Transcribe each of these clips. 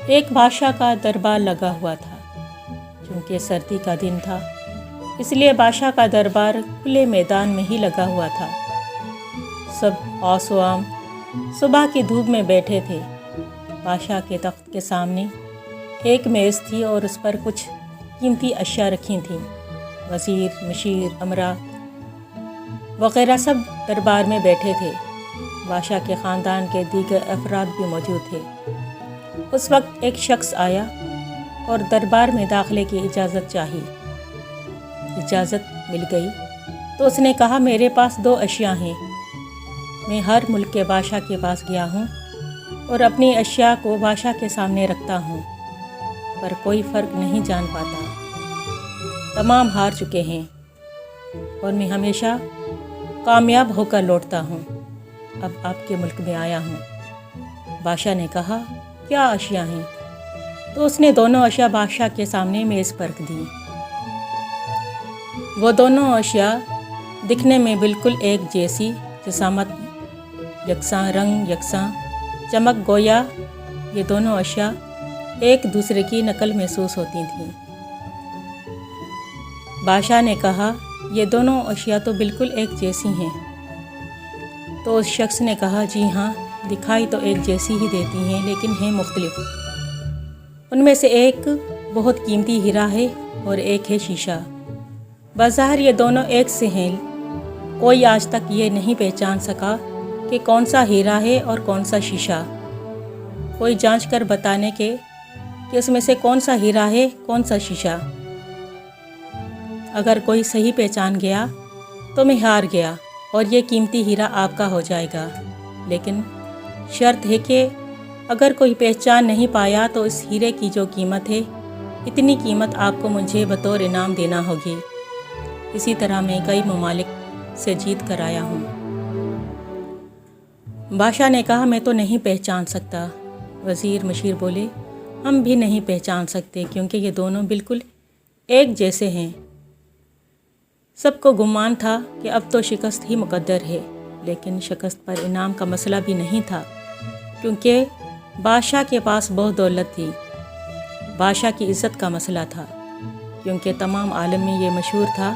ایک بادشاہ کا دربار لگا ہوا تھا۔ چونکہ سردی کا دن تھا اس لیے بادشاہ کا دربار کھلے میدان میں ہی لگا ہوا تھا۔ سب آس و عام صبح کی دھوپ میں بیٹھے تھے۔ بادشاہ کے تخت کے سامنے ایک میز تھی اور اس پر کچھ قیمتی اشیاء رکھی تھیں۔ وزیر، مشیر، امرا وغیرہ سب دربار میں بیٹھے تھے۔ بادشاہ کے خاندان کے دیگر افراد بھی موجود تھے۔ اس وقت ایک شخص آیا اور دربار میں داخلے کی اجازت چاہی۔ اجازت مل گئی تو اس نے کہا، میرے پاس 2 اشیاء ہیں۔ میں ہر ملک کے بادشاہ کے پاس گیا ہوں اور اپنی اشیاء کو بادشاہ کے سامنے رکھتا ہوں، پر کوئی فرق نہیں جان پاتا۔ تمام ہار چکے ہیں اور میں ہمیشہ کامیاب ہو کر لوٹتا ہوں۔ اب آپ کے ملک میں آیا ہوں۔ بادشاہ نے کہا، کیا اشیاء ہیں؟ تو اس نے دونوں اشیاء بادشاہ کے سامنے میز پر رکھ دیں۔ وہ دونوں اشیاء دکھنے میں بالکل ایک جیسی، جسامت یکساں، رنگ یکساں، چمک گویا یہ دونوں اشیاء ایک دوسرے کی نقل محسوس ہوتی تھیں۔ بادشاہ نے کہا، یہ دونوں اشیاء تو بالکل ایک جیسی ہیں۔ تو اس شخص نے کہا، جی ہاں، دکھائی تو ایک جیسی ہی دیتی ہیں لیکن ہیں مختلف۔ ان میں سے ایک بہت قیمتی ہیرا ہے اور ایک ہے شیشہ۔ بظاہر یہ دونوں ایک سے ہیں، کوئی آج تک یہ نہیں پہچان سکا کہ کون سا ہیرا ہے اور کون سا شیشہ۔ کوئی جانچ کر بتانے کہ اس میں سے کون سا ہیرا ہے، کون سا شیشہ۔ اگر کوئی صحیح پہچان گیا تو میں ہار گیا اور یہ قیمتی ہیرا آپ کا ہو جائے گا، لیکن شرط ہے کہ اگر کوئی پہچان نہیں پایا تو اس ہیرے کی جو قیمت ہے، اتنی قیمت آپ کو مجھے بطور انعام دینا ہوگی۔ اسی طرح میں کئی ممالک سے جیت کر آیا ہوں۔ بادشاہ نے کہا، میں تو نہیں پہچان سکتا۔ وزیر، مشیر بولے، ہم بھی نہیں پہچان سکتے کیونکہ یہ دونوں بالکل ایک جیسے ہیں۔ سب کو گمان تھا کہ اب تو شکست ہی مقدر ہے، لیکن شکست پر انعام کا مسئلہ بھی نہیں تھا، کیونکہ بادشاہ کے پاس بہت دولت تھی۔ بادشاہ کی عزت کا مسئلہ تھا، کیونکہ تمام عالم میں یہ مشہور تھا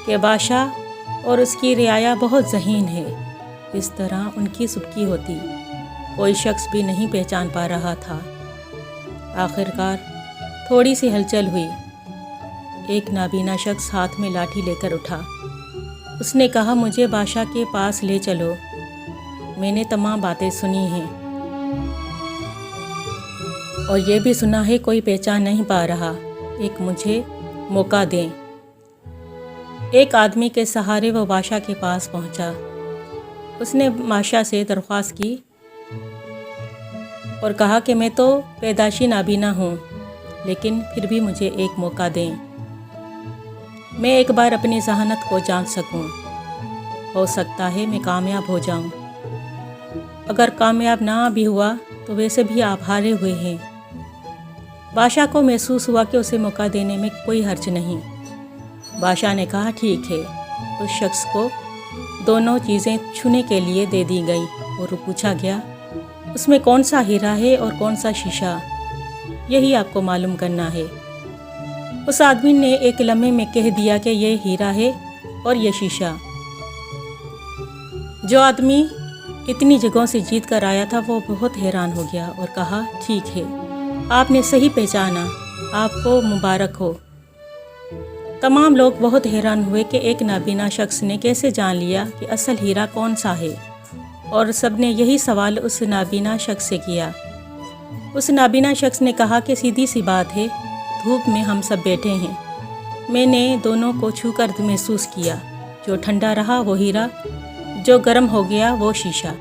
کہ بادشاہ اور اس کی رعایا بہت ذہین ہے۔ اس طرح ان کی سبکی ہوتی، کوئی شخص بھی نہیں پہچان پا رہا تھا۔ آخرکار تھوڑی سی ہلچل ہوئی۔ ایک نابینا شخص ہاتھ میں لاٹھی لے کر اٹھا۔ اس نے کہا، مجھے بادشاہ کے پاس لے چلو، میں نے تمام باتیں سنی ہیں اور یہ بھی سنا ہے کوئی پہچان نہیں پا رہا، ایک مجھے موقع دیں۔ ایک آدمی کے سہارے وہ بادشاہ کے پاس پہنچا۔ اس نے بادشاہ سے درخواست کی اور کہا کہ میں تو پیدائشی نابینا ہوں، لیکن پھر بھی مجھے ایک موقع دیں، میں ایک بار اپنی ذہانت کو جان سکوں، ہو سکتا ہے میں کامیاب ہو جاؤں۔ اگر کامیاب نہ بھی ہوا تو ویسے بھی آپ ہارے ہوئے ہیں۔ بادشاہ کو محسوس ہوا کہ اسے موقع دینے میں کوئی حرج نہیں۔ بادشاہ نے کہا، ٹھیک ہے۔ اس شخص کو دونوں چیزیں چھونے کے لیے دے دی گئی اور پوچھا گیا، اس میں کون سا ہیرا ہے اور کون سا شیشہ؟ یہی آپ کو معلوم کرنا ہے۔ اس آدمی نے ایک لمحے میں کہہ دیا کہ یہ ہیرا ہے اور یہ شیشہ۔ جو آدمی اتنی جگہوں سے جیت کر آیا تھا وہ بہت حیران ہو گیا اور کہا، ٹھیک ہے، آپ نے صحیح پہچانا، آپ کو مبارک ہو۔ تمام لوگ بہت حیران ہوئے کہ ایک نابینا شخص نے کیسے جان لیا کہ اصل ہیرا کون سا ہے، اور سب نے یہی سوال اس نابینا شخص سے کیا۔ اس نابینا شخص نے کہا کہ سیدھی سی بات ہے، دھوپ میں ہم سب بیٹھے ہیں، میں نے دونوں کو چھو کر محسوس کیا، جو ٹھنڈا رہا وہ ہیرا، جو گرم ہو گیا وہ شیشہ۔